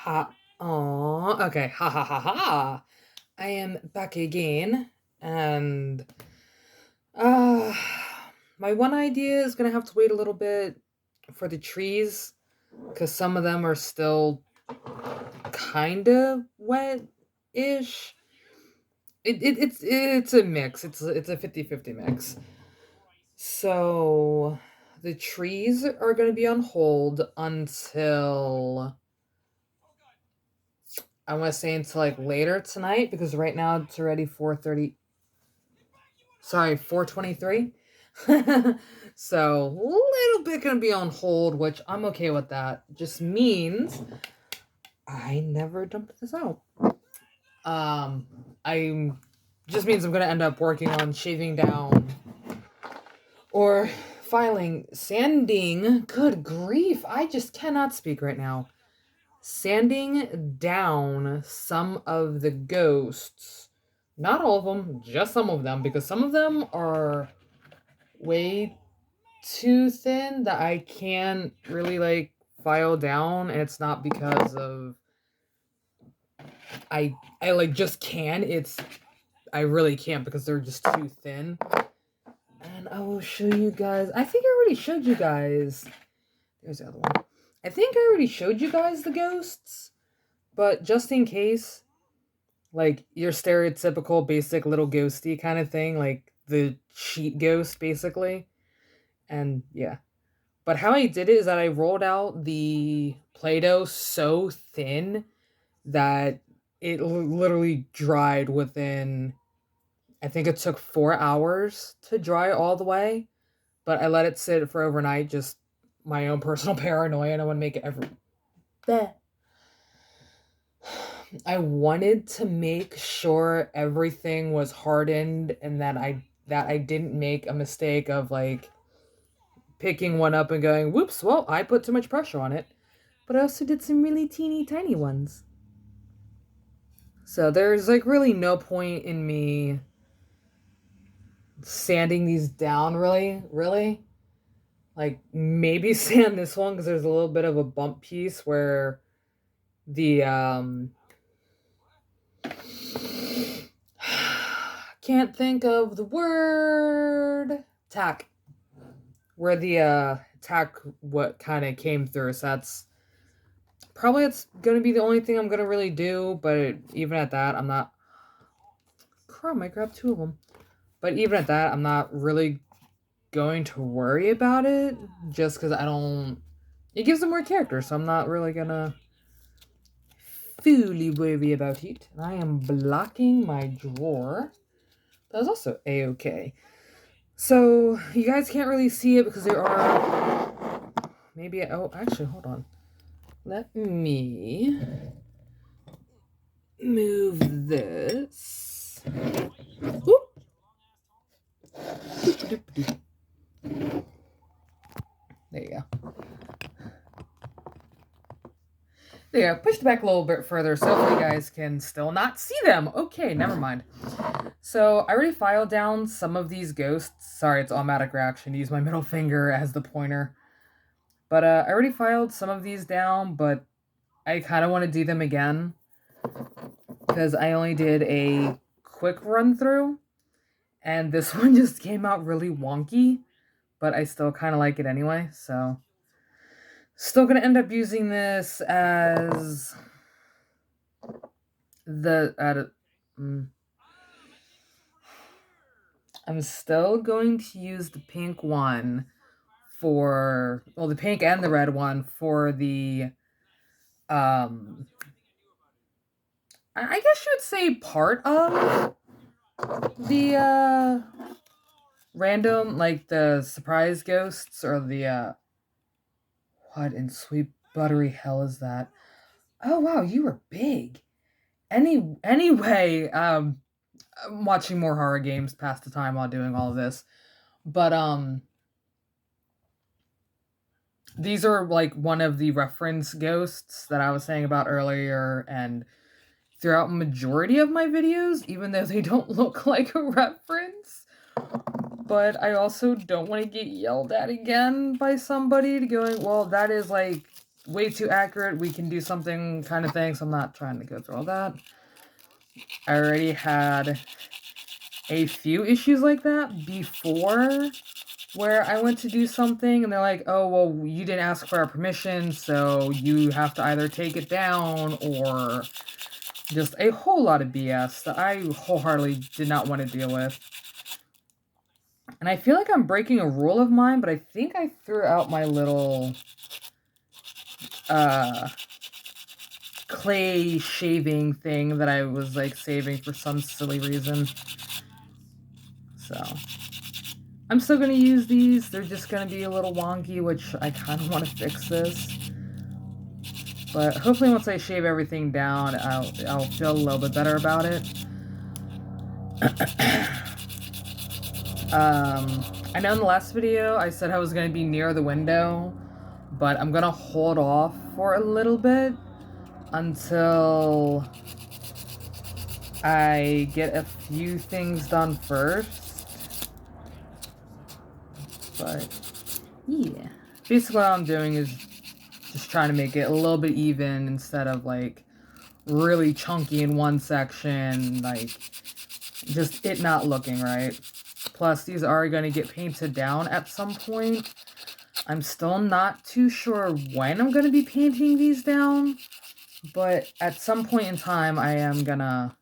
Ha. Oh, okay. Ha ha ha ha. I am back again, and uh, my one idea is gonna have to wait a little bit for the trees, because some of them are still kind of wet-ish. It's a mix. It's a 50-50 mix. So the trees are gonna be on hold until I want to say until like later tonight because right now it's already 4:30. Sorry, 4:23. So a little bit gonna be on hold, which I'm okay with that. Just means I never dumped this out. I just means I'm gonna end up working on shaving down or filing sanding. Good grief, I just cannot speak right now. Sanding down some of the ghosts. Not all of them, just some of them, because some of them are way too thin that I can't really like file down, and it's not because of I like just can. It's I really can't because they're just too thin. And I will show you guys. I think I already showed you guys. There's the other one. I think I already showed you guys the ghosts, but just in case, like your stereotypical basic little ghosty kind of thing, like the cheat ghost basically. And yeah. But how I did it is that I rolled out the Play-Doh so thin that it literally dried within, I think it took 4 hours to dry all the way, but I let it sit for overnight, just my own personal paranoia, and I want to make it every. Bleh. I wanted to make sure everything was hardened and that I didn't make a mistake of like picking one up and going, whoops, well, I put too much pressure on it. But I also did some really teeny tiny ones. So there's like really no point in me sanding these down really. Like maybe sand this one because there's a little bit of a bump piece where the can't think of the word tack where the tack what kind of came through. So that's probably it's gonna be the only thing I'm gonna really do. But even at that, I'm not. Crumb, I grabbed two of them. But even at that, I'm not really going to worry about it just because I don't. It gives them more character, so I'm not really gonna fully worry about it. And I am blocking my drawer. That was also a-okay. So you guys can't really see it because there are maybe. Oh, actually, hold on. Let me move this. Oop. There you go. There, pushed back a little bit further so you guys can still not see them. Okay, never mind. So I already filed down some of these ghosts. Sorry, it's automatic reaction. Use my middle finger as the pointer. But I already filed some of these down, but I kind of want to do them again because I only did a quick run through, and this one just came out really wonky, but I still kind of like it anyway, so still gonna end up using this as the I'm still going to use the pink one for the pink and the red one for the I guess you would say part of the random, like the surprise ghosts or the what in sweet buttery hell is that? Oh wow, you were big. Anyway, I'm watching more horror games past the time while doing all of this. But these are like one of the reference ghosts that I was saying about earlier, and throughout majority of my videos, even though they don't look like a reference. But I also don't want to get yelled at again by somebody to going, well, that is like way too accurate, we can do something kind of thing, so I'm not trying to go through all that. I already had a few issues like that before, where I went to do something and they're like, oh, well, you didn't ask for our permission, so you have to either take it down, or just a whole lot of BS that I wholeheartedly did not want to deal with. And I feel like I'm breaking a rule of mine, but I think I threw out my little clay shaving thing that I was like saving for some silly reason. So I'm still going to use these. They're just going to be a little wonky, which I kind of want to fix this. But hopefully once I shave everything down, I'll feel a little bit better about it. I know in the last video I said I was going to be near the window, but I'm going to hold off for a little bit until I get a few things done first. But yeah, basically what I'm doing is just trying to make it a little bit even instead of like really chunky in one section, like just it not looking right. Plus these are going to get painted down at some point. I'm still not too sure when I'm going to be painting these down, but at some point in time I am gonna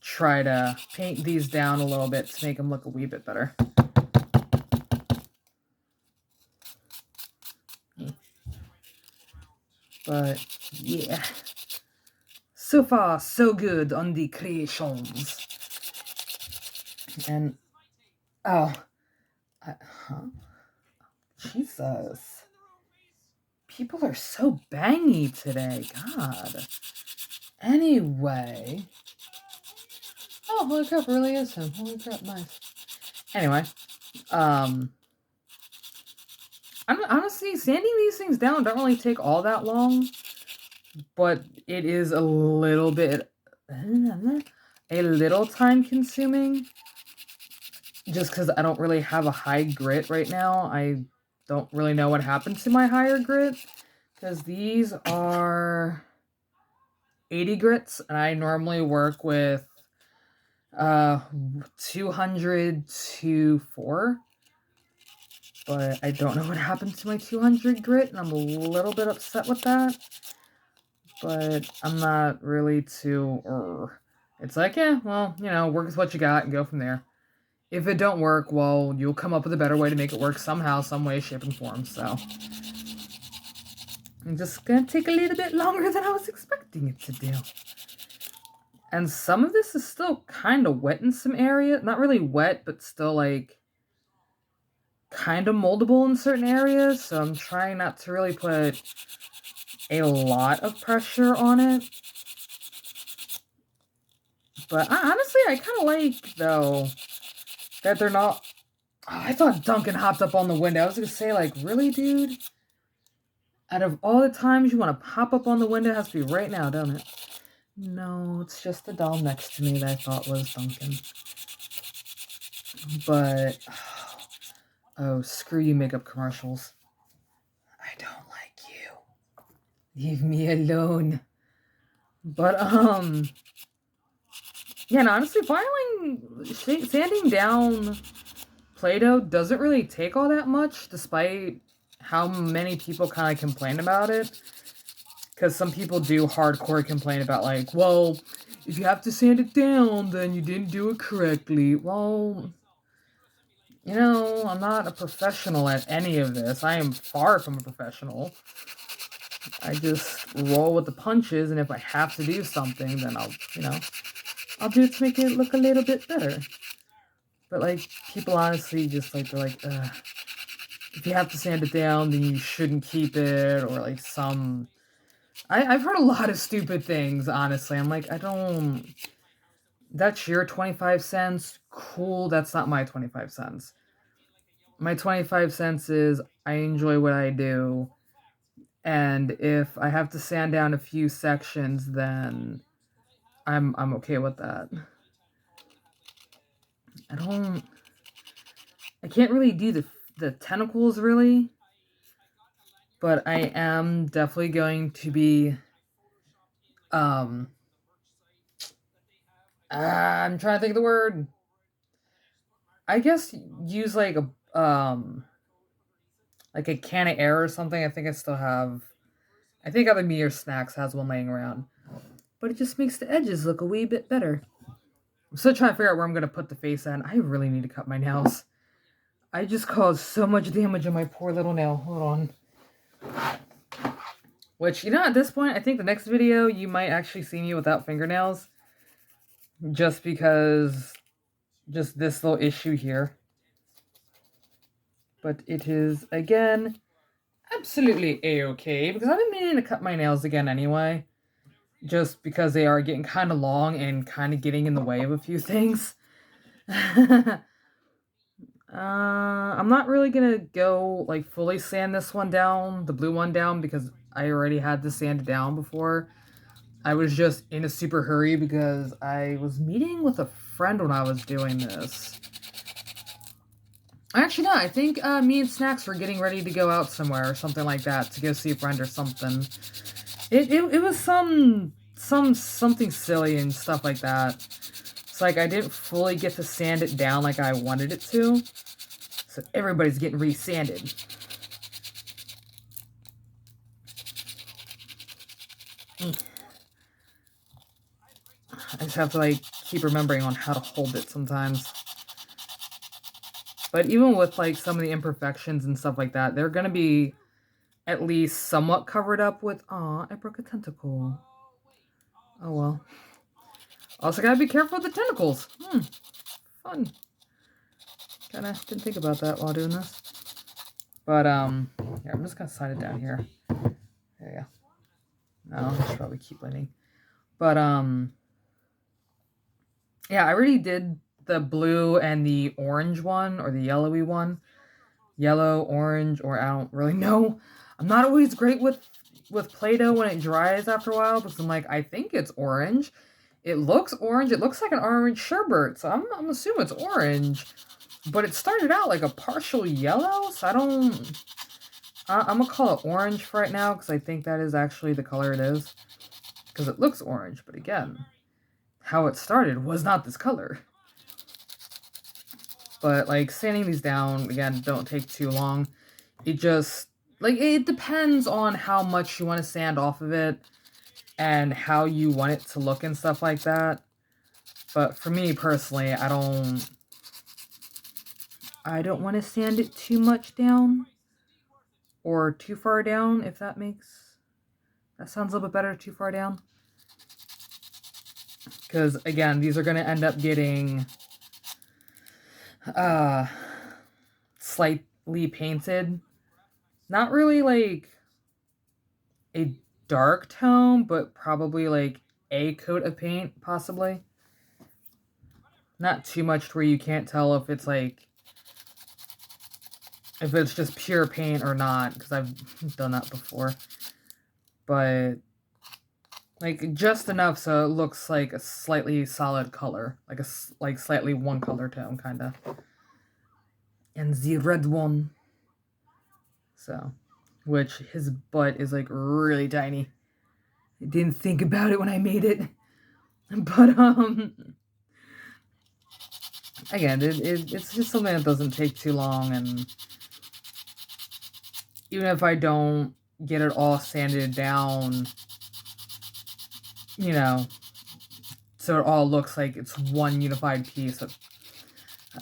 try to paint these down a little bit to make them look a wee bit better. But yeah, so far so good on the creations. And oh, Jesus, people are so bangy today. God. Anyway, oh, holy crap, it really is him. Holy crap, nice. Anyway, honestly, sanding these things down don't really take all that long, but it is a little bit, a little time consuming, just because I don't really have a high grit right now. I don't really know what happened to my higher grit, because these are 80 grits, and I normally work with 200 to 4. But I don't know what happened to my 200 grit, and I'm a little bit upset with that. But I'm not really too... It's like, yeah, well, you know, work with what you got and go from there. If it don't work, well, you'll come up with a better way to make it work somehow, some way, shape, and form, so... I'm just gonna take a little bit longer than I was expecting it to do. And some of this is still kind of wet in some areas. Not really wet, but still, like, kind of moldable in certain areas, so I'm trying not to really put a lot of pressure on it. But honestly, I kind of like, though, that they're not... Oh, I thought Duncan hopped up on the window. I was going to say, like, really, dude? Out of all the times you want to pop up on the window, it has to be right now, don't it? No, it's just the doll next to me that I thought was Duncan. But... Oh, screw you, makeup commercials. I don't like you. Leave me alone. But, yeah, and honestly, sanding down Play-Doh doesn't really take all that much, despite how many people kind of complain about it. Because some people do hardcore complain about, like, well, if you have to sand it down, then you didn't do it correctly. Well, you know, I'm not a professional at any of this. I am far from a professional. I just roll with the punches, and if I have to do something, then I'll do it to make it look a little bit better. But, like, people honestly just, like, they're like, if you have to sand it down, then you shouldn't keep it, or, like, some... I've heard a lot of stupid things, honestly. I'm like, I don't... That's your 25 cents? Cool, that's not my 25 cents. My 25 cents is, I enjoy what I do, and if I have to sand down a few sections, then I'm okay with that. I can't really do the tentacles, really. But I am definitely going to be, I'm trying to think of the word. I guess use like a can of air or something. I think I still have, I think other Meteor Snacks has one laying around. But it just makes the edges look a wee bit better. I'm still trying to figure out where I'm going to put the face on. I really need to cut my nails. I just caused so much damage on my poor little nail. Hold on. Which, you know, at this point, I think the next video, you might actually see me without fingernails. Just because, just this little issue here. But it is, again, absolutely a-okay. Because I've been meaning to cut my nails again anyway. Just because they are getting kind of long and kind of getting in the way of a few things. I'm not really gonna go like fully sand this one down, the blue one down, because I already had this sanded down before. I was just in a super hurry because I was meeting with a friend when I was doing this. Actually, no, I think me and Snacks were getting ready to go out somewhere or something like that to go see a friend or something. It was something silly and stuff like that. It's like I didn't fully get to sand it down like I wanted it to. So everybody's getting re-sanded. I just have to like keep remembering on how to hold it sometimes. But even with like some of the imperfections and stuff like that, they're gonna be at least somewhat covered up with. Aw, I broke a tentacle. Oh well. Also gotta be careful with the tentacles. Fun. Kinda didn't think about that while doing this. But yeah, I'm just gonna slide it down here. There you go. No, I should probably keep leaning. But yeah, I already did the blue and the orange one, or the yellowy one. Yellow, orange, or I don't really know. I'm not always great with Play-Doh when it dries after a while, because I'm like, I think it's orange. It looks orange. It looks like an orange sherbet, so I'm assuming it's orange. But it started out like a partial yellow, so I'm gonna call it orange for right now, because I think that is actually the color it is. Because it looks orange, but again, how it started was not this color. But like sanding these down, again, don't take too long. It just, like, it depends on how much you want to sand off of it and how you want it to look and stuff like that. But for me personally, I don't want to sand it too much down or too far down, if that sounds a little bit better, too far down. Because again, these are going to end up getting slightly painted. Not really like a dark tone, but probably like a coat of paint, possibly. Not too much to where you can't tell if it's like, if it's just pure paint or not, because I've done that before. But like just enough so it looks like a slightly solid color, like slightly one color tone, kind of. And the red one. So, which his butt is like really tiny. I didn't think about it when I made it. But again, it's just something that doesn't take too long, and even if I don't get it all sanded down, you know, so it all looks like it's one unified piece,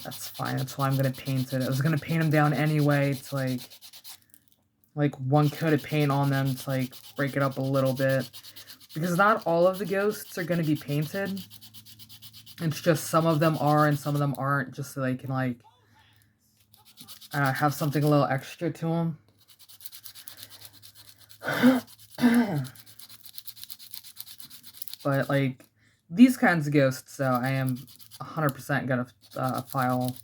that's fine. That's why I'm gonna paint it. I was gonna paint them down anyway to like one coat of paint on them to like break it up a little bit, because not all of the ghosts are gonna be painted. It's just some of them are and some of them aren't, just so they can like have something a little extra to them. But like these kinds of ghosts, though, I am 100% gonna file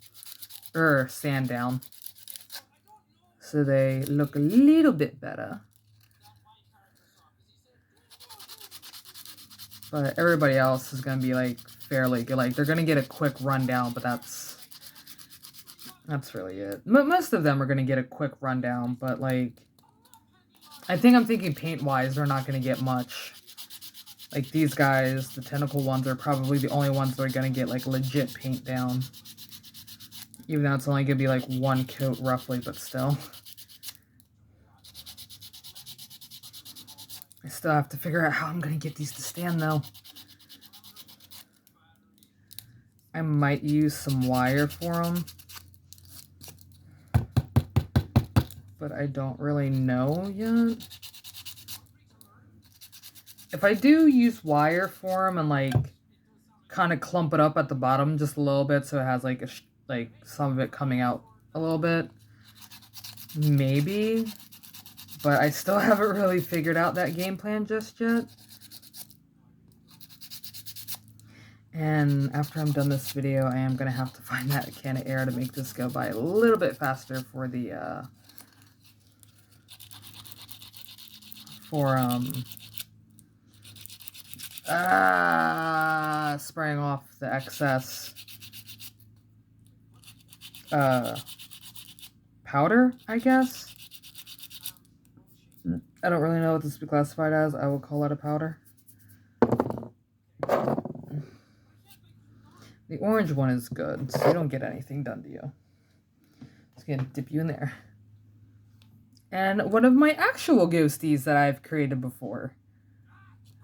or sand down so they look a little bit better. But everybody else is gonna be like fairly good. Like they're gonna get a quick rundown, but that's really it. Most of them are gonna get a quick rundown, but like I think I'm thinking paint-wise, they're not going to get much. Like these guys, the tentacle ones are probably the only ones that are going to get like legit paint down. Even though it's only going to be like one coat roughly, but still. I still have to figure out how I'm going to get these to stand though. I might use some wire for them. But I don't really know yet. If I do use wire for them and like kind of clump it up at the bottom just a little bit so it has like some of it coming out a little bit, maybe. But I still haven't really figured out that game plan just yet. And after I'm done this video, I am going to have to find that can of air to make this go by a little bit faster for the spraying off the excess powder, I guess. I don't really know what this would be classified as. I will call it a powder. The orange one is good, so you don't get anything done to you. Just gonna dip you in there. And one of my actual ghosties that I've created before.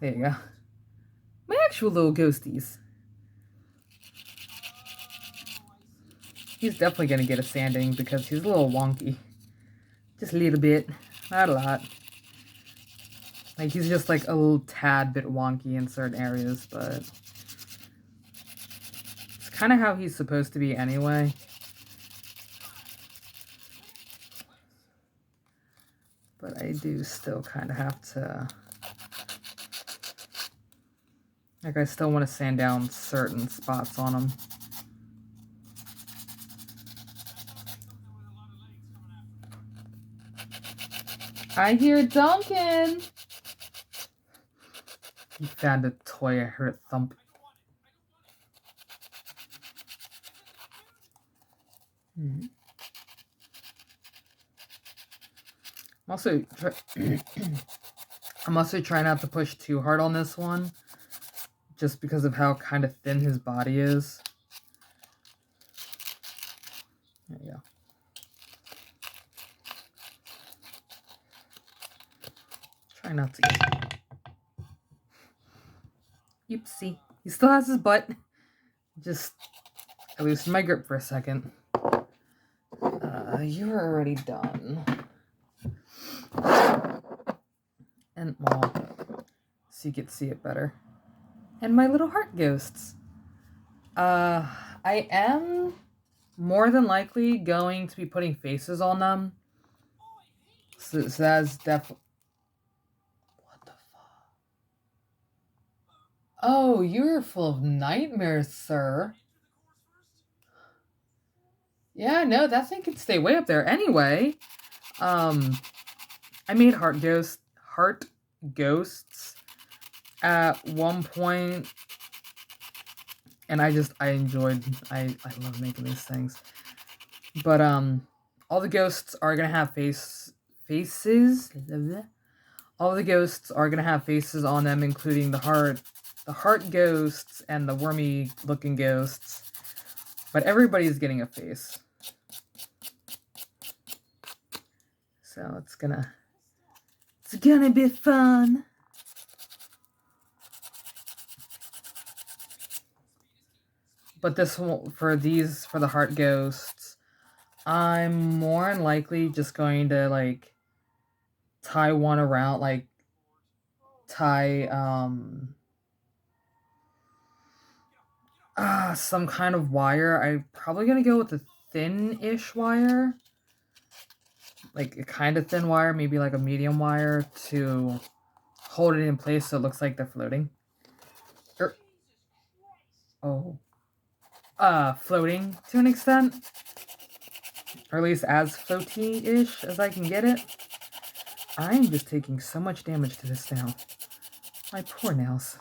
There you go. My actual little ghosties. He's definitely gonna get a sanding because he's a little wonky. Just a little bit, not a lot. Like he's just like a little tad bit wonky in certain areas, but it's kind of how he's supposed to be anyway. But I do still kind of have to, like I still want to sand down certain spots on him. I hear Duncan! He found a toy, I heard it thump. I'm also trying not to push too hard on this one, just because of how kind of thin his body is. There you go. Try not to. Oopsie. He still has his butt. Just, I loosened my grip for a second. You're already done. And, well, so you get to see it better. And my little heart ghosts. I am more than likely going to be putting faces on them. So that's definitely... What the fuck? Oh, you're full of nightmares, sir. Yeah, no, that thing can stay way up there anyway. I made heart ghosts at one point, and I love making these things. But all the ghosts are gonna have faces. All the ghosts are gonna have faces on them, including the heart ghosts and the wormy looking ghosts. But everybody's getting a face. So it's gonna be fun. But this one, for the heart ghosts, I'm more than likely just going to like tie one around, like tie some kind of wire. I'm probably gonna go with a thin-ish wire. Like a kind of thin wire, maybe like a medium wire to hold it in place so it looks like they're floating. Floating to an extent. Or at least as floaty-ish as I can get it. I am just taking so much damage to this now. My poor nails.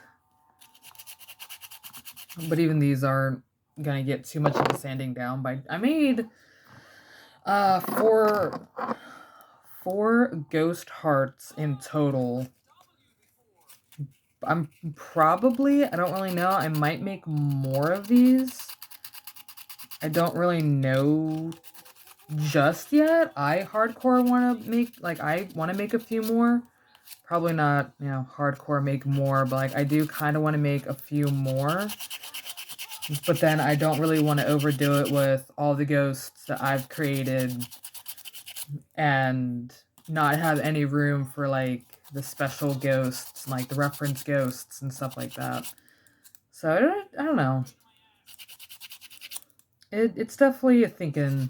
But even these aren't gonna get too much of the sanding down. I made 4 ghost hearts in total. I don't really know. I might make more of these. I don't really know just yet. I hardcore want to make, I want to make a few more. Probably not, hardcore make more, but I do kind of want to make a few more. But then I don't really want to overdo it with all the ghosts that I've created and not have any room for the special ghosts, the reference ghosts and stuff like that. So I don't know. It's definitely a thinking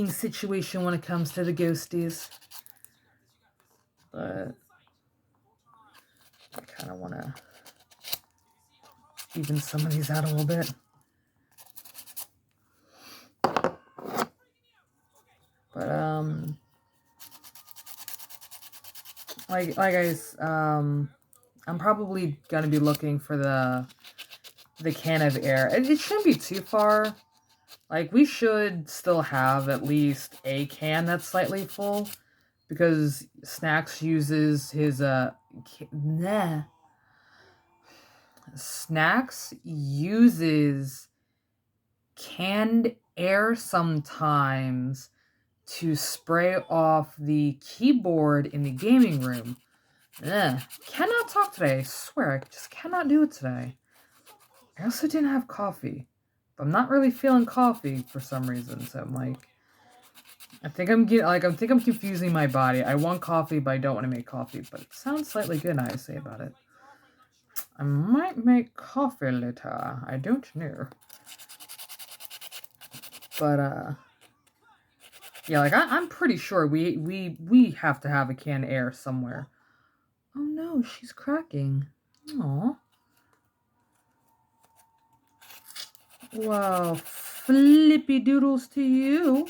situation when it comes to the ghosties. But I kind of want to even some of these out a little bit. But I'm probably gonna be looking for the can of air. It shouldn't be too far. We should still have at least a can that's slightly full, because Snacks uses his Snacks uses canned air sometimes to spray off the keyboard in the gaming room. Cannot talk today. I swear, I just cannot do it today. I also didn't have coffee. But I'm not really feeling coffee for some reason, so I'm I think I'm confusing my body. I want coffee, but I don't want to make coffee. But it sounds slightly good now I say about it. I might make coffee later. I don't know. But yeah, I'm pretty sure we have to have a can of air somewhere. Oh no, she's cracking. Aw. Wow, flippy doodles to you.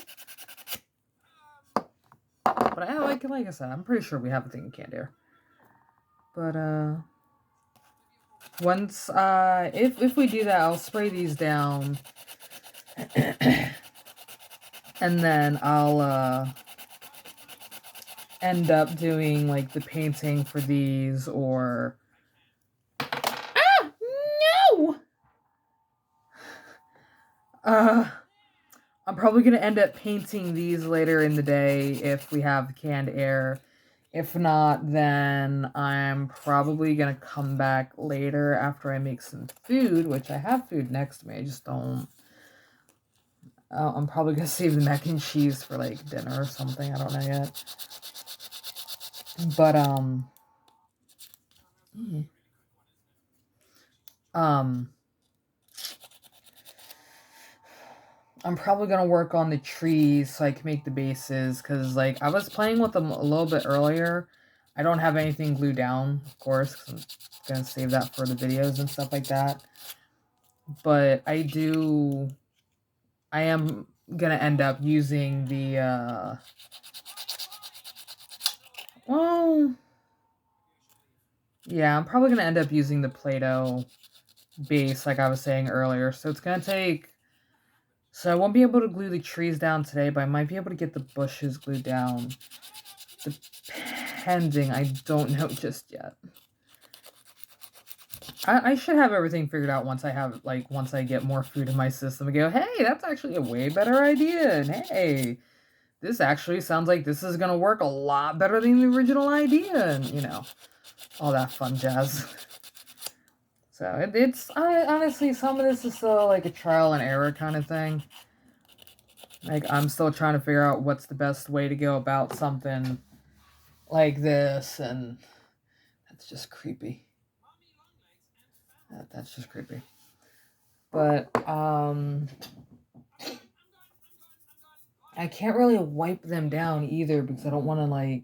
But like I said, I'm pretty sure we have a thing in canned air. But once if we do that, I'll spray these down. And then I'll end up doing the painting for these, or no! I'm probably gonna end up painting these later in the day if we have canned air. If not, then I'm probably gonna come back later after I make some food, which I have food next to me. I just don't. I'm probably gonna save the mac and cheese for dinner or something. I don't know yet. But I'm probably gonna work on the trees so I can make the bases, because I was playing with them a little bit earlier. I don't have anything glued down, of course, because I'm gonna save that for the videos and stuff like that. But I am gonna end up using the well, yeah, I'm probably gonna end up using the Play-Doh base like I was saying earlier. So it's gonna take, so I won't be able to glue the trees down today, but I might be able to get the bushes glued down. Depending, I don't know just yet. I should have everything figured out once I have, once I get more food in my system and go, hey, that's actually a way better idea. And hey, this actually sounds like this is going to work a lot better than the original idea. And, all that fun jazz. So honestly, some of this is still a trial and error kind of thing. I'm still trying to figure out what's the best way to go about something like this. And that's just creepy. That's just creepy. But, I can't really wipe them down either because I don't want to,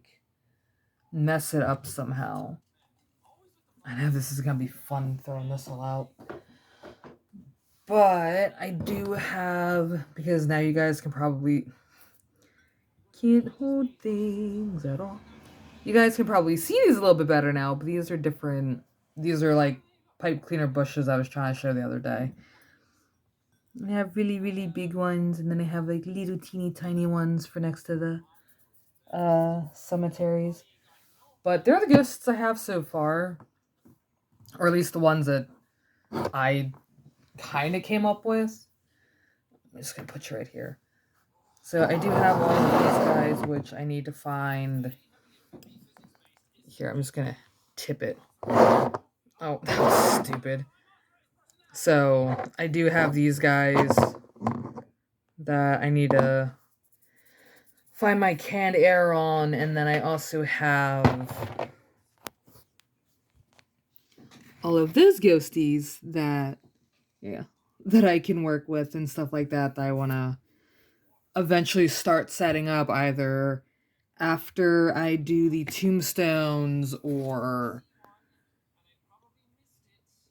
mess it up somehow. I know this is going to be fun throwing this all out. But I do have, because now you guys can probably, can't hold things at all. You guys can probably see these a little bit better now, but these are different. These are pipe cleaner bushes I was trying to show the other day. I have really, really big ones, and then I have little teeny tiny ones for next to the cemeteries. But they're the ghosts I have so far. Or at least the ones that I kind of came up with. I'm just going to put you right here. So I do have one of these guys, which I need to find. Here, I'm just going to tip it. Oh, that was stupid. So I do have these guys that I need to find my canned air on, and then I also have all of those ghosties that, yeah, that I can work with and stuff like that I want to eventually start setting up either after I do the tombstones, or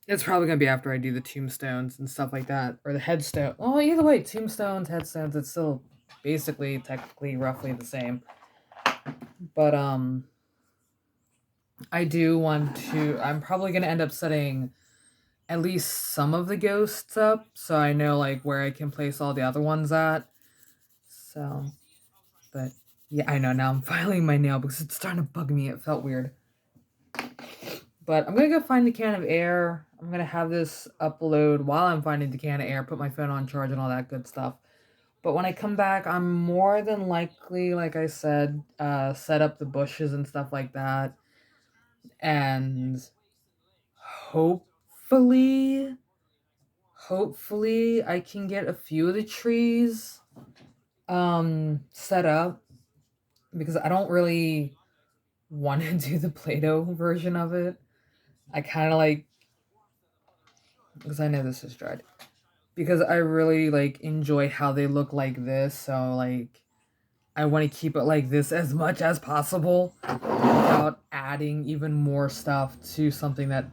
it's probably going to be after I do the tombstones and stuff like that, or the headstone. Oh, either way, tombstones, headstones, it's still basically technically roughly the same. But I do want to, I'm probably going to end up setting at least some of the ghosts up so I know like where I can place all the other ones at. So, but yeah, I know now I'm filing my nail because it's starting to bug me. It felt weird. But I'm going to go find the can of air. I'm going to have this upload while I'm finding the can of air, put my phone on charge and all that good stuff. But when I come back, I'm more than likely, like I said, set up the bushes and stuff like that. And hopefully I can get a few of the trees set up, because I don't really want to do the Play-Doh version of it. I kind of like, because I know this is dried, because I really like enjoy how they look like this, so like I want to keep it like this as much as possible without adding even more stuff to something that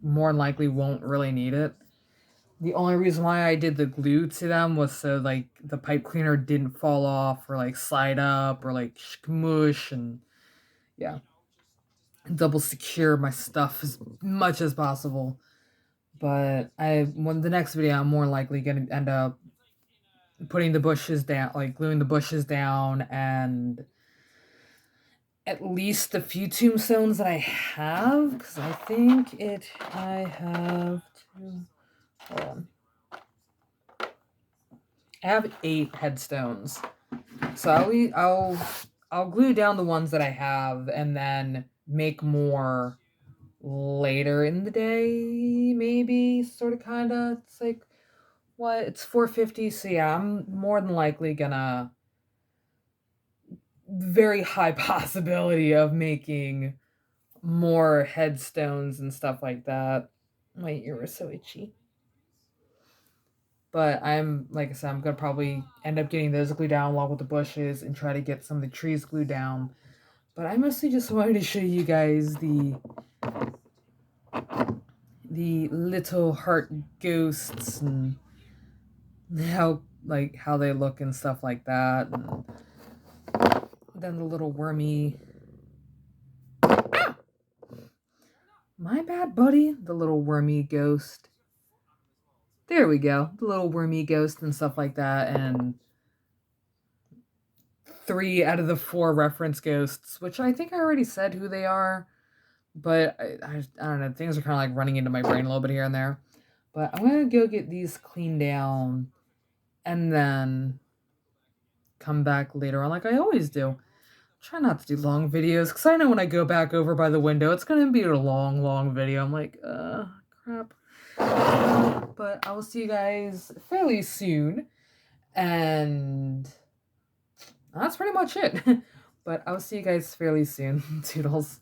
more than likely won't really need it. The only reason why I did the glue to them was so like the pipe cleaner didn't fall off or like slide up or like smush, and yeah, double secure my stuff as much as possible. But when the next video, I'm more likely gonna end up putting the bushes down, like gluing the bushes down, and at least the few tombstones that I have, because I think I have two, hold on. I have 8 headstones. So I'll glue down the ones that I have and then make more later in the day, maybe, sort of, kind of. It's like, what? It's 4:50, so yeah, I'm more than likely gonna, very high possibility of making more headstones and stuff like that. My ear was so itchy. But I'm, like I said, I'm gonna probably end up getting those glued down along with the bushes and try to get some of the trees glued down. But I mostly just wanted to show you guys the little heart ghosts and how they look and stuff like that. And then the little wormy, ah! My bad, buddy. The little wormy ghost. There we go. The little wormy ghost and stuff like that. And 3 out of the 4 reference ghosts, which I think I already said who they are. But I don't know. Things are kind of like running into my brain a little bit here and there. But I'm going to go get these cleaned down and then come back later on like I always do. Try not to do long videos, because I know when I go back over by the window, it's going to be a long video. I'm like, crap. But I will see you guys fairly soon. And that's pretty much it. But I'll see you guys fairly soon. Toodles.